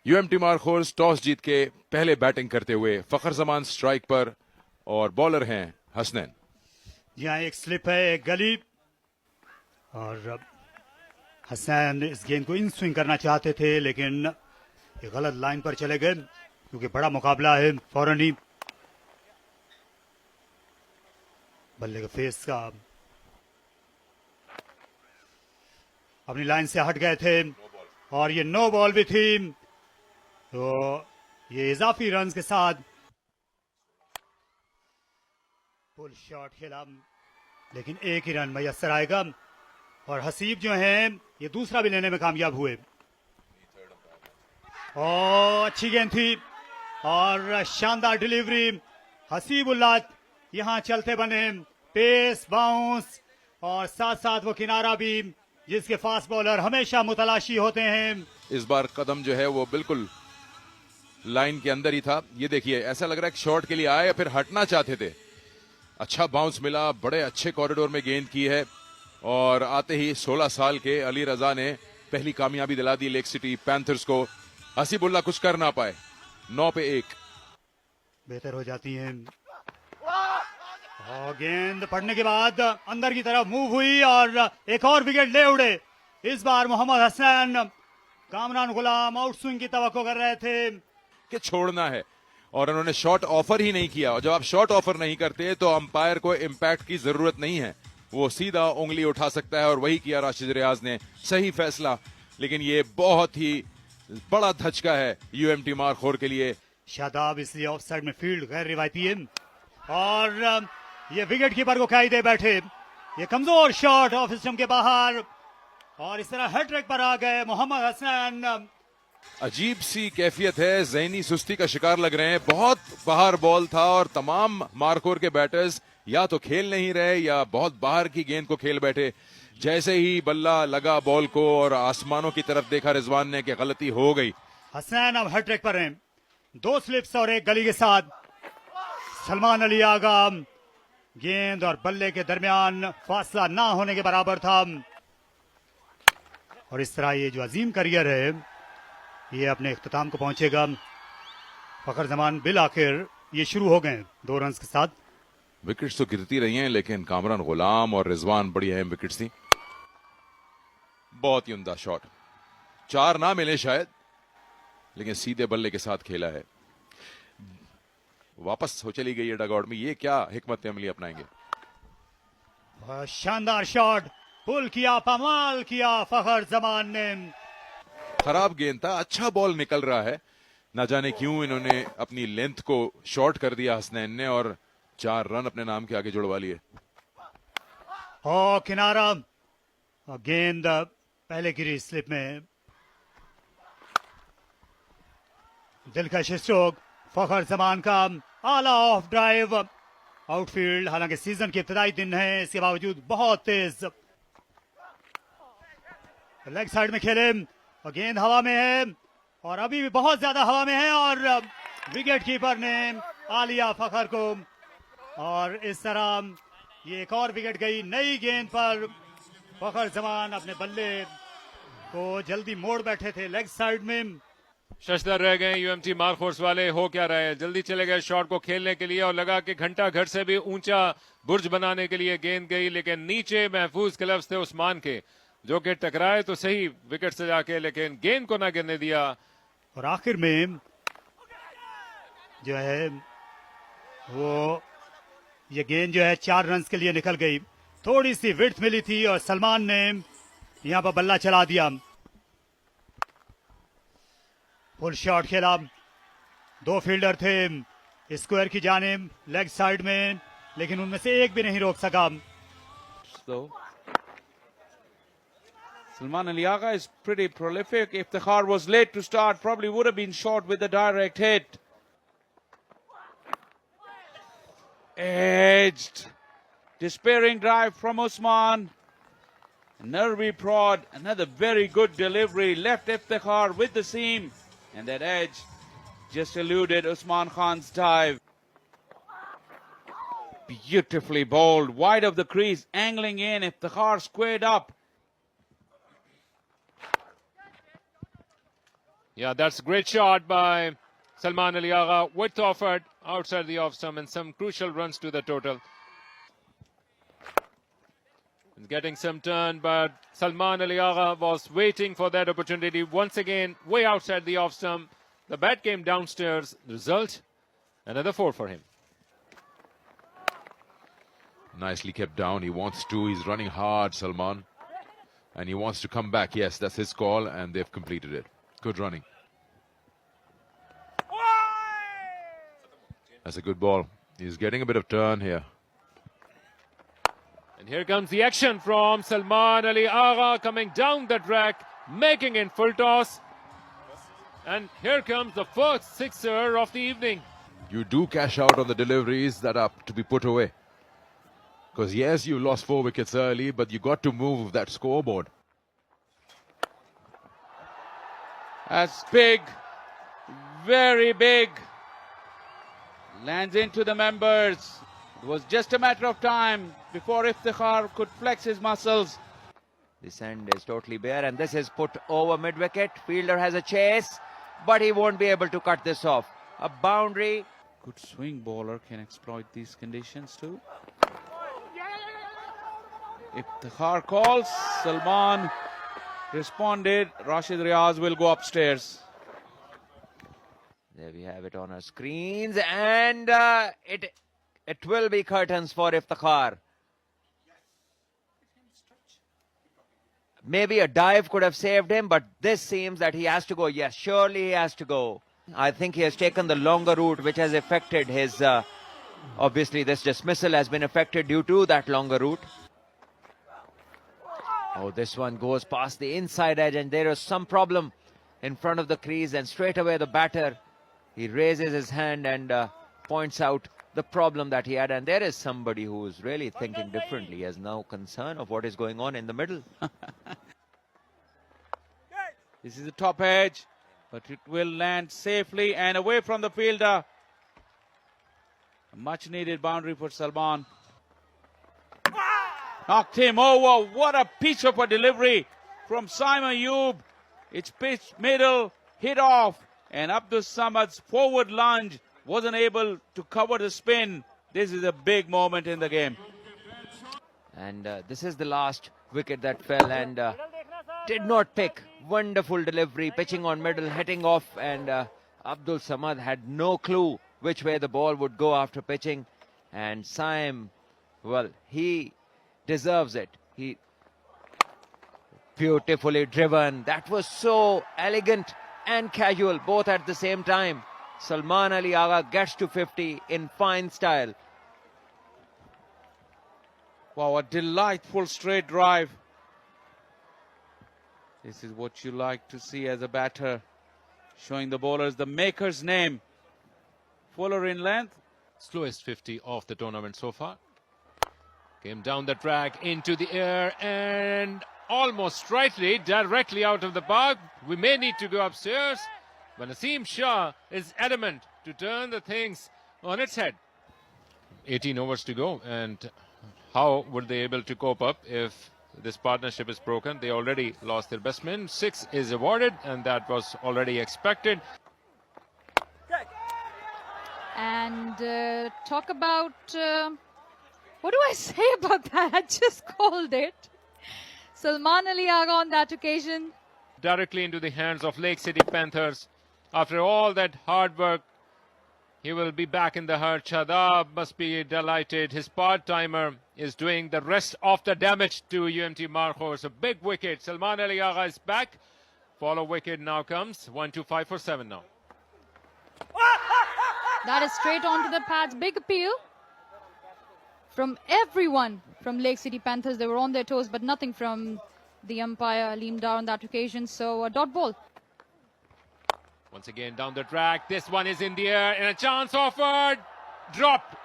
UMT मारखोर्स toss जीत के पहले batting करते हुए फखर जमान स्ट्राइक पर और बॉलर हैं हसनैन। यहाँ एक स्लिप है, एक गली, और हसनैन इस गेंद को इन स्विंग करना चाहते थे लेकिन ये गलत लाइन पर चले गए क्योंकि बड़ा मुकाबला है। फौरन ही बल्ले के फेस का अपनी लाइन से हट गए थे और ये नो बॉल भी थी, तो ये इजाफी रन के साथ फुल शॉट खेला लेकिन एक ही रन मैसर आएगा और हसीब जो हैं ये दूसरा भी लेने में कामयाब हुए। और अच्छी गेंद थी और शानदार डिलीवरी। हसीबुल्लाह यहां चलते बने, पेस, बाउंस और साथ साथ वो किनारा भी जिसके फास्ट बॉलर हमेशा मुतलाशी होते हैं। इस बार कदम जो है वो बिल्कुल लाइन के अंदर ही था। ये देखिए, ऐसा लग रहा है कि शॉट के लिए आए या फिर हटना चाहते थे। अच्छा बाउंस मिला, बड़े अच्छे कॉरिडोर में गेंद की है और आते ही 16 साल के अली रजा ने पहली कामयाबी दिला दी लेक सिटी पैंथर्स को। हसीबुल्लाह कुछ कर ना पाए, 9 पे 1 बेहतर हो जाती हैं और गेंद पड़ने के बाद अंदर की तरफ मूव हुई और एक और विकेट ले उड़े। इस बार मोहम्मद हसनैन, कामरान गुलाम आउट स्विंग की तवक्को कर रहे थे कि छोड़ना है और उन्होंने शॉट ऑफर ही नहीं किया। और जब आप शॉट ऑफर नहीं करते तो अंपायर को इंपैक्ट की जरूरत नहीं है, वो सीधा उंगली उठा सकता है और वही किया राशिद रियाज ने। सही फैसला, लेकिन ये बहुत ही बड़ा धचका है यूएमटी मारखोर के लिए। शादाब इसलिए ऑफ साइड में फील्ड गैर रिवायती है और ये विकेट कीपर को खाई दे बैठे। ये कमजोर शॉट ऑफ स्टंप के बाहर और इस तरह हैट्रिक पर आ गए मोहम्मद हसनैन। अजीब सी कैफियत है, जहनी सुस्ती का शिकार लग रहे हैं। बहुत बाहर बॉल था और तमाम मारखोर के बैटर्स या तो खेल नहीं रहे या बहुत बाहर की गेंद को खेल बैठे। जैसे ही बल्ला लगा बॉल को और आसमानों की तरफ देखा रिजवान ने कि गलती हो गई। हसनैन अब हैट्रिक पर हैं, 2 स्लिप्स और एक गली के साथ। सलमान अली आगा, गेंद और बल्ले के दरमियान फासला ना होने के बराबर था और इस तरह ये जो अजीम करियर है ये अपने इख्तिताम को पहुंचेगा। फखर जमान बिल आखिर ये शुरू हो गए 2 रन के साथ। विकेट्स तो गिरती रही हैं लेकिन कामरान गुलाम और रिजवान बड़ी अहम विकेट्स थी। बहुत ही उम्दा शॉट, 4 ना मिले शायद लेकिन सीधे बल्ले के साथ खेला है। वापस हो चली गई है डगआउट में। ये क्या हिकमत अमली अपनाएंगे। शानदार शॉट, पुल किया, पमाल किया फखर जमान ने। खराब गेंद था, अच्छा बॉल निकल रहा है। ना जाने क्यों इन्होंने अपनी लेंथ को शॉर्ट कर दिया हसनैन ने और 4 रन अपने नाम के आगे जुड़वा लिए। किनारा, गेंद पहले गिरी स्लिप में। दिलकश स्ट्रोक फखर जमान का, आला ऑफ ड्राइव आउटफील्ड। हालांकि सीजन के इब्तिदाई दिन है, इसके बावजूद बहुत तेज लेग साइड में खेले और गेंद हवा में है और अभी भी बहुत ज्यादा हवा में है और विकेट कीपर ने आ लिया फखर को और इस तरह ये एक और विकेट गई। नई गेंद पर फखर जमान अपने बल्ले को जल्दी मोड़ बैठे थे लेग साइड में। शशदर रह गए यूएमटी मारखोर्स वाले। हो क्या रहा है, जल्दी चले गए शॉट को खेलने के लिए और लगा कि घंटा घर से भी ऊंचा बुर्ज बनाने के लिए गेंद गई लेकिन नीचे महफूज ग्लव्स थे उस्मान के जो कि टकराए तो सही विकेट से जाके लेकिन गेंद को ना गिरने दिया। और आखिर में जो है वो ये गेंद जो है 4 रन के लिए निकल गई। थोड़ी सी विड्थ मिली थी और सलमान ने यहां पर बल्ला चला दिया। फुल शॉट खेला, 2 फील्डर थे स्क्वायर की जानिब लेग साइड में लेकिन उनमें से एक भी नहीं रोक सका। Salman Ali Agha is pretty prolific. Iftikhar was late to start, probably would have been short with the direct hit. Edged. Despairing drive from Usman. Nervy prod. Another very good delivery. Left Iftikhar with the seam. And that edge just eluded Usman Khan's dive. Beautifully bowled. Wide of the crease. Angling in. Iftikhar squared up. Yeah, that's a great shot by Salman Ali Agha. Width offered outside the off stump and some crucial runs to the total. He's getting some turn, but Salman Ali Agha was waiting for that opportunity. Once again, way outside the off stump. The bat came downstairs. The result, another 4 for him. Nicely kept down. He wants to. He's running hard, Salman. And he wants to come back. Yes, that's his call, and they've completed it. Good running. That's a good ball. He's getting a bit of turn here. And here comes the action from Salman Ali Agha coming down the track, making in full toss. And here comes the first sixer of the evening. You do cash out on the deliveries that are to be put away. Because yes, you lost 4 wickets early, but you got to move that scoreboard. That's big. Very big. Lands into the members. It was just a matter of time before Iftikhar could flex his muscles. This end is totally bare, and this is put over mid-wicket. Fielder has a chase, but he won't be able to cut this off. A boundary. Good swing bowler can exploit these conditions too. Iftikhar calls. Salman responded. Rashid Riaz will go upstairs. There we have it on our screens, and it will be curtains for Iftikhar. Maybe a dive could have saved him, but this seems that he has to go. Yes, surely he has to go. I think he has taken the longer route, which has affected his... obviously, this dismissal has been affected due to that longer route. Oh, this one goes past the inside edge, and there is some problem in front of the crease, and straight away the batter, he raises his hand and points out the problem that he had. And there is somebody who is really thinking differently. He has no concern of what is going on in the middle. This is the top edge, but it will land safely and away from the fielder. A much needed boundary for Salman. Knocked him over. What a piece of a delivery from Simon Ayub. It's pitched middle, hit off, and Abdul Samad's forward lunge wasn't able to cover the spin. This is a big moment in the game. And this is the last wicket that fell, and did not pick. Wonderful delivery, pitching on middle, hitting off, and Abdul Samad had no clue which way the ball would go after pitching. And Saim, well, he deserves it. He beautifully driven. That was so elegant and casual, both at the same time. Salman Ali Agha gets to 50 in fine style. Wow, a delightful straight drive. This is what you like to see as a batter. Showing the bowlers the maker's name. Fuller in length. Slowest 50 of the tournament so far. Came down the track into the air and almost rightly, directly out of the park. We may need to go upstairs, but Naseem Shah is adamant to turn the things on its head. 18 overs to go, and how would they able to cope up if this partnership is broken? They already lost their best man. 6 is awarded, and that was already expected. And talk about... what do I say about that? I just called it. Salman Ali Agha on that occasion. Directly into the hands of Lake City Panthers. After all that hard work, he will be back in the herd. Shadab must be delighted. His part-timer is doing the rest of the damage to UMT Markhors. A big wicket. Salman Ali Agha is back. Follow wicket now comes. 1-2-5 for 7 now. That is straight onto the pads. Big appeal from everyone from Lake City Panthers. They were on their toes, but nothing from the umpire, Aleem Dar, on that occasion. So a dot ball. Once again down the track. This one is in the air and a chance offered. Dropped.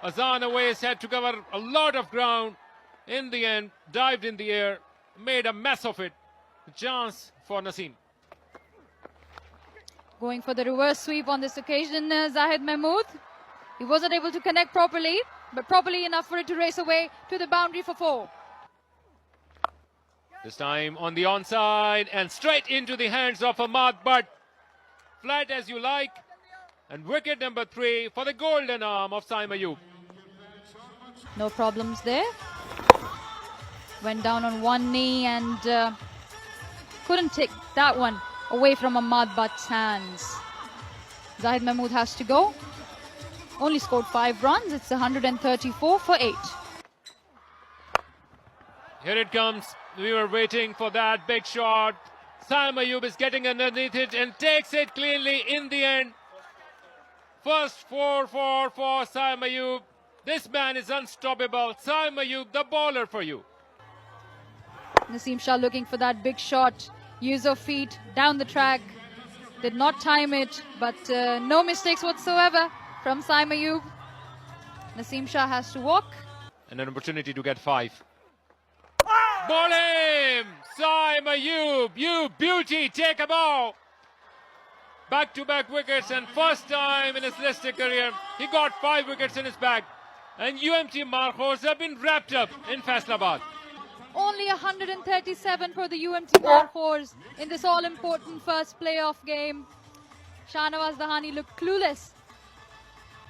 Azan Awais had to cover a lot of ground. In the end, dived in the air, made a mess of it. A chance for Naseem. Going for the reverse sweep on this occasion, Zahid Mahmood. He wasn't able to connect properly, but properly enough for it to race away to the boundary for 4. This time on the onside and straight into the hands of Ahmad Butt. flat as you like. And wicket number 3 for the golden arm of Saim Ayub. No problems there. Went down on one knee and couldn't take that one away from Ahmad Butt's hands. Zahid Mahmood has to go. Only scored 5 runs. It's 134 for 8. Here it comes. We were waiting for that big shot. Saim Ayub is getting underneath it and takes it cleanly in the end. First 4-4 for Saim Ayub. This man is unstoppable. Saim Ayub, the bowler for you. Naseem Shah looking for that big shot. Use of feet down the track. Did not time it, but no mistakes whatsoever from Saim Ayub. Naseem Shah has to walk. And an opportunity to get 5. Ball him! Saim Ayub, you beauty, take a ball. Back-to-back wickets, and first time in his listed career, he got 5 wickets in his bag. And UMT Markhors have been wrapped up in Faisalabad. Only 137 for the UMT Markhors in this all-important first playoff game. Shahnawaz Dahani looked clueless